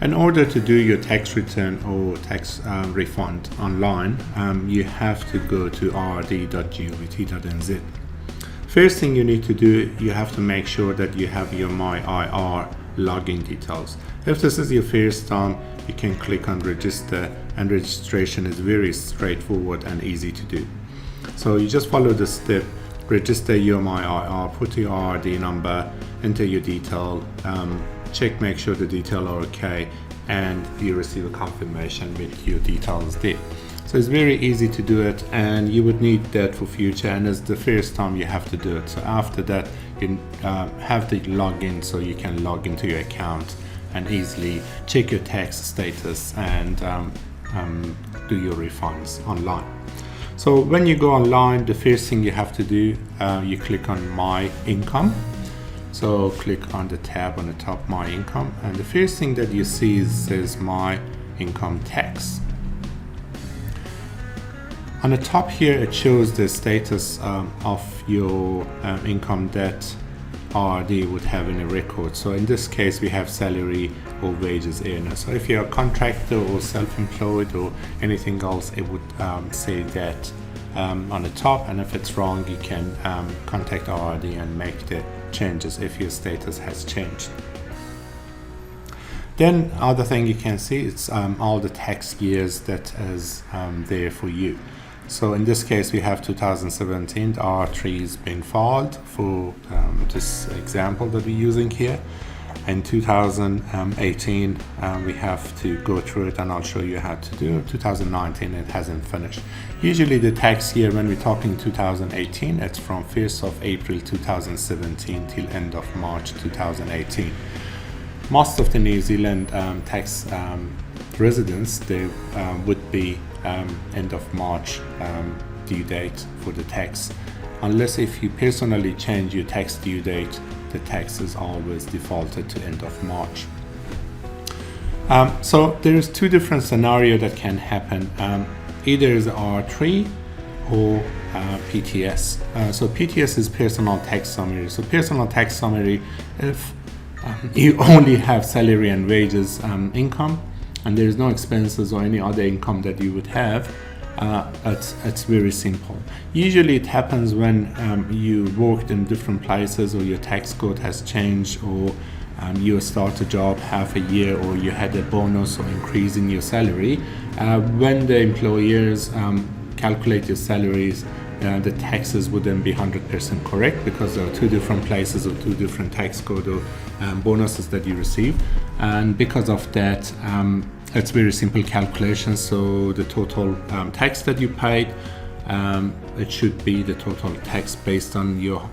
In order to do your tax return or tax refund online, you have to go to rd.govt.nz. First thing you need to do, you have to make sure that you have your MyIR login details. If this is your first time, you can click on register, and registration is very straightforward and easy to do. So you just follow the step, register your MyIR, put your RD number, enter your detail, check, make sure the details are okay, and you receive a confirmation with your details there. So it's very easy to do it, and you would need that for future, and it's the first time you have to do it. So after that, you have the login, so you can log into your account and easily check your tax status and do your refunds online. So when you go online, the first thing you have to do, you click on My Income. So click on the tab on the top, My Income, and the first thing that you see says My Income Tax. On the top here, it shows the status of your income that RD would have in a record. So in this case, we have salary or wages earner. So if you're a contractor or self-employed or anything else, it would say that on the top, and if it's wrong, you can contact RD and make the changes if your status has changed. Then other thing you can see, it's all the tax years that is there for you. So in this case, we have 2017, R3 has been filed for this example that we're using here. In 2018, we have to go through it, and I'll show you how to do it. 2019, it hasn't finished. Usually the tax year, when we're talking 2018, it's from 1st of April 2017 till end of March 2018. Most of the New Zealand tax residents, they would be end of March due date for the tax. Unless if you personally change your tax due date, the tax is always defaulted to end of March. So there's two different scenarios that can happen. Either is R3 or PTS. So PTS is personal tax summary. So personal tax summary, if you only have salary and wages income, and there is no expenses or any other income that you would have, it's very simple. Usually it happens when you worked in different places, or your tax code has changed, or you start a job half a year, or you had a bonus or increase in your salary. When the employers calculate your salaries, the taxes wouldn't be 100% correct, because there are two different places or two different tax code or bonuses that you receive, and because of that, it's very simple calculation. So the total tax that you paid, it should be the total tax based on your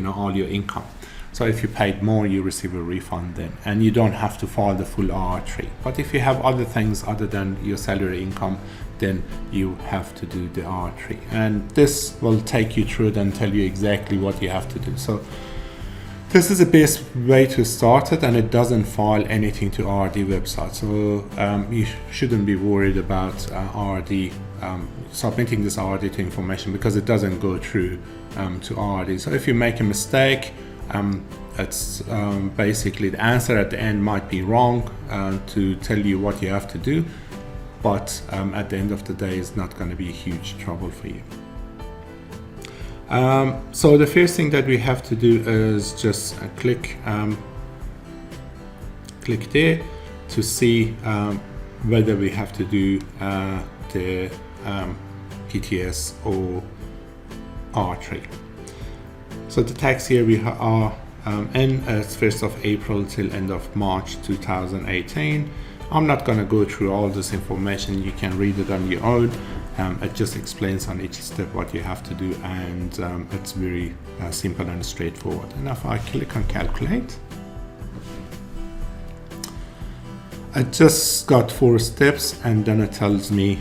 all your income. So if you paid more, you receive a refund then, and you don't have to file the full R3. But if you have other things other than your salary income, then you have to do the R3, and this will take you through it and tell you exactly what you have to do. So this is the best way to start it, and it doesn't file anything to RD website. So you shouldn't be worried about RD submitting this RD to information, because it doesn't go through to RD. So if you make a mistake, it's basically the answer at the end might be wrong to tell you what you have to do, but at the end of the day, it's not going to be a huge trouble for you. So the first thing that we have to do is just click there to see whether we have to do the PTS or R3. So the tax year we are in is 1st of April till end of March 2018. I'm not going to go through all this information. You can read it on your own. It just explains on each step what you have to do, and it's very simple and straightforward. And if I click on calculate, I just got 4 steps, and then it tells me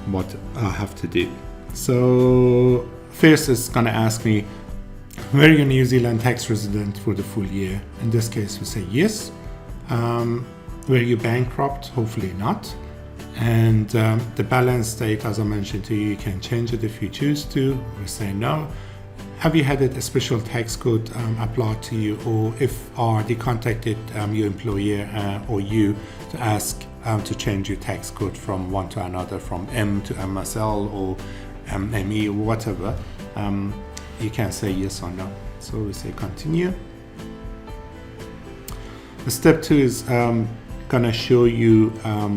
what I have to do. So first it's going to ask me, were you a New Zealand tax resident for the full year? In this case we say yes. Were you bankrupt? Hopefully not. And the balance date, as I mentioned to you, you can change it if you choose to. We say no. Have you had a special tax code applied to you, or if they contacted your employer or you to ask to change your tax code from one to another, from M to MSL or ME or whatever, you can say yes or no. So we say continue. Step 2 is gonna show you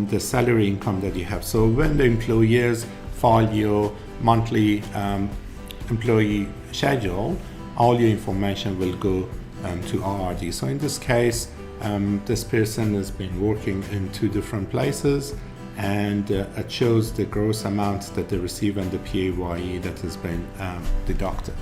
the salary income that you have. So when the employers file your monthly employee schedule, all your information will go to RRD. So in this case, this person has been working in 2 different places, and it shows the gross amount that they receive and the PAYE that has been deducted.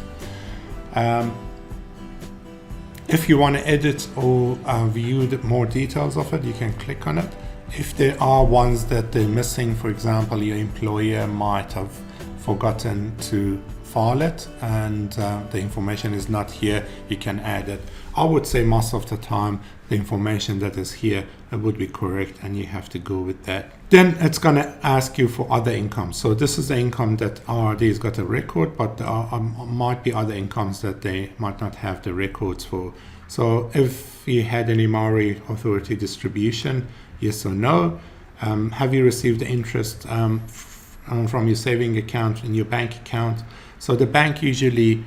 If you want to edit or view the more details of it, you can click on it. If there are ones that they're missing, for example, your employer might have forgotten to file it and the information is not here, you can add it. I would say most of the time the information that is here would be correct and you have to go with that. Then it's going to ask you for other income. So this is the income that RRD has got a record, but there might be other incomes that they might not have the records for. So if you had any Maori Authority distribution, yes or no. Have you received the interest from your saving account in your bank account? So the bank usually,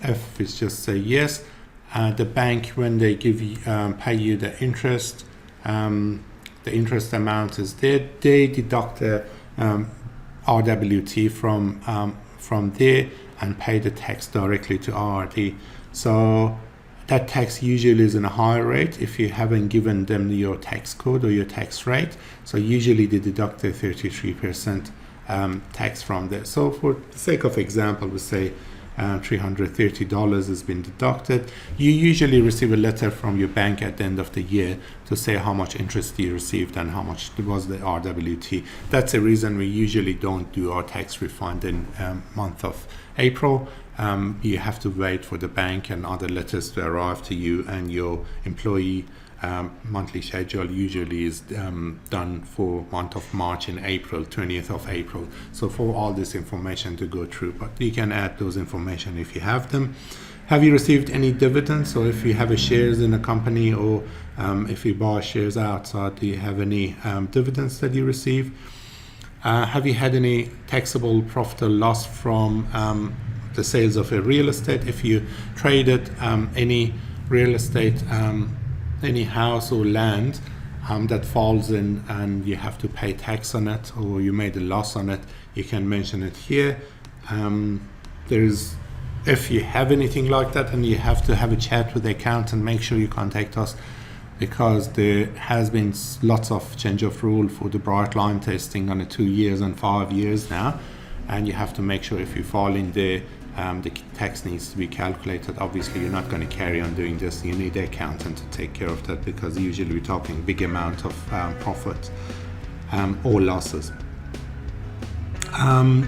if it's just say yes, the bank, when they give you, pay you the interest amount is there. They deduct the RWT from there and pay the tax directly to RRD. So that tax usually is in a higher rate if you haven't given them your tax code or your tax rate. So usually they deduct the 33% tax from there. So for the sake of example, we say $330 has been deducted. You usually receive a letter from your bank at the end of the year to say how much interest you received and how much was the RWT. That's the reason we usually don't do our tax refund in month of April. You have to wait for the bank and other letters to arrive to you, and your employee monthly schedule usually is done for month of March and April, 20th of April. So for all this information to go through, but you can add those information if you have them. Have you received any dividends? So if you have a shares in a company, or if you buy shares outside, do you have any dividends that you receive? Have you had any taxable profit or loss from the sales of a real estate? If you traded any real estate, any house or land that falls in and you have to pay tax on it, or you made a loss on it, you can mention it here. If you have anything like that, and you have to have a chat with the accountant, make sure you contact us, because there has been lots of change of rule for the bright line testing on 2 years and 5 years now, and you have to make sure if you fall in there, the tax needs to be calculated. Obviously, you're not going to carry on doing this. You need the accountant to take care of that, because usually we're talking big amount of profit or losses.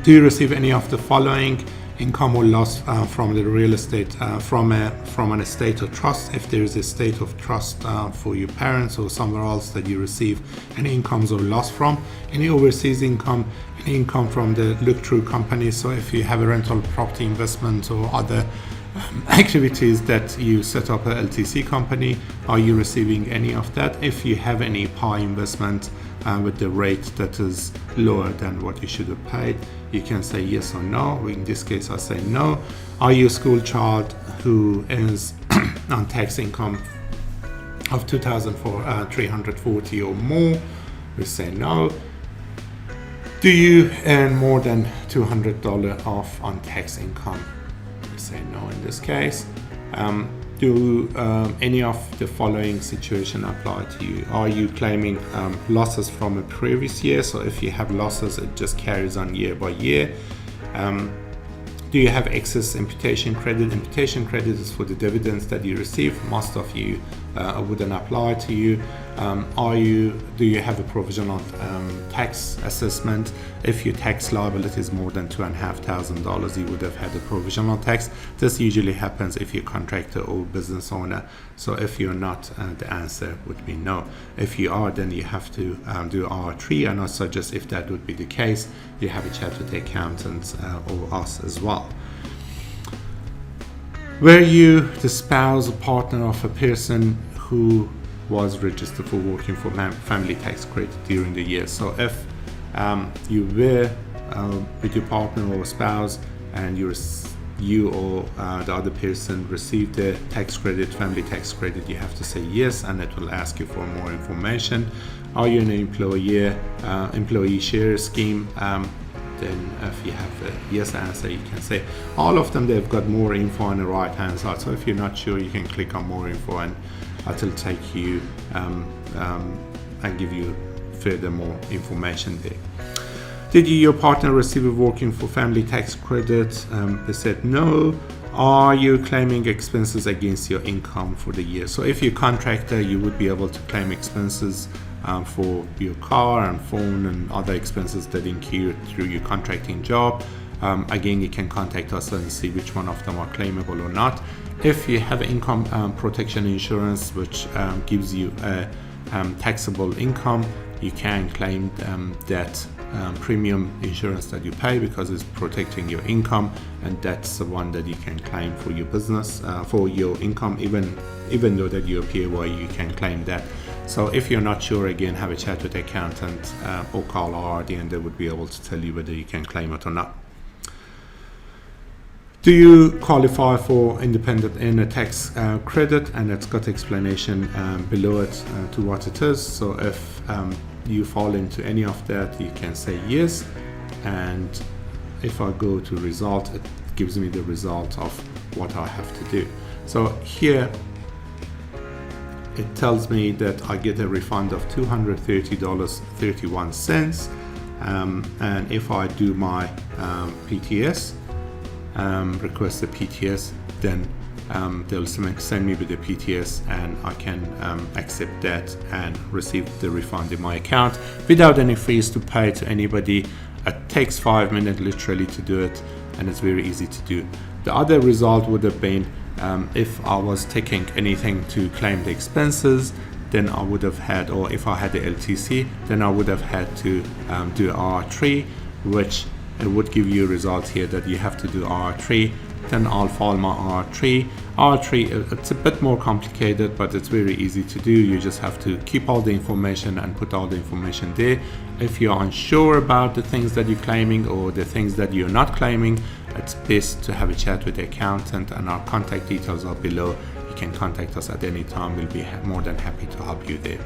Do you receive any of the following: income or loss from the real estate, from an estate or trust? If there is a estate of trust for your parents or somewhere else that you receive any incomes or loss from, any overseas income, any income from the look-through company. So if you have a rental property investment or other activities that you set up a LTC company, are you receiving any of that? If you have any PI investment with the rate that is lower than what you should have paid, you can say yes or no. In this case, I say no. Are you a school child who is on tax income of $2,340 or more? We say no. Do you earn more than $200 off on tax income? We say no in this case. Do any of the following situation apply to you? Are you claiming losses from a previous year? So if you have losses, it just carries on year by year. Do you have excess imputation credit? Imputation credit is for the dividends that you receive. Most of you wouldn't apply to you. Do you have a provisional tax assessment? If your tax liability is more than $2,500, you would have had a provisional tax. This usually happens if you're a contractor or business owner. So if you're not, the answer would be no. If you are, then you have to do R3, and I suggest, if that would be the case, you have a chat with the accountants or us as well. Were you the spouse or partner of a person who was registered for working for family tax credit during the year? So if you were with your partner or spouse and you or the other person received the tax credit, family tax credit, you have to say yes, and it will ask you for more information. Are you an employee share scheme? Then if you have a yes answer, you can say all of them. They've got more info on the right hand side, so if you're not sure, you can click on more info and it will take you and give you further more information there. Did you, your partner, receive a working for family tax credit? They said no. Are you claiming expenses against your income for the year? So if you're a contractor, you would be able to claim expenses for your car and phone and other expenses that incur through your contracting job. Again, you can contact us and see which one of them are claimable or not. If you have income protection insurance, which gives you a taxable income, you can claim that premium insurance that you pay because it's protecting your income, and that's the one that you can claim for your business, for your income. Even though that you're PAYE, you can claim that. So if you're not sure, again, have a chat with the accountant or call RRD, and they would be able to tell you whether you can claim it or not. Do you qualify for independent earner tax credit? And it's got explanation below it to what it is. So if you fall into any of that, you can say yes, and if I go to result, it gives me the result of what I have to do. So here it tells me that I get a refund of $230.31, and if I do my PTS, request a PTS, then they'll send me with the PTS, and I can accept that and receive the refund in my account without any fees to pay to anybody. It takes 5 minutes literally to do it, and it's very easy to do. The other result would have been if I was taking anything to claim the expenses, then I would have had, or if I had the LTC, then I would have had to do R3, which it would give you a result here that you have to do R3. Then I'll file my R3. R3, it's a bit more complicated, but it's very easy to do. You just have to keep all the information and put all the information there. If you're unsure about the things that you're claiming or the things that you're not claiming, it's best to have a chat with the accountant, and our contact details are below. You can contact us at any time. We'll be more than happy to help you there.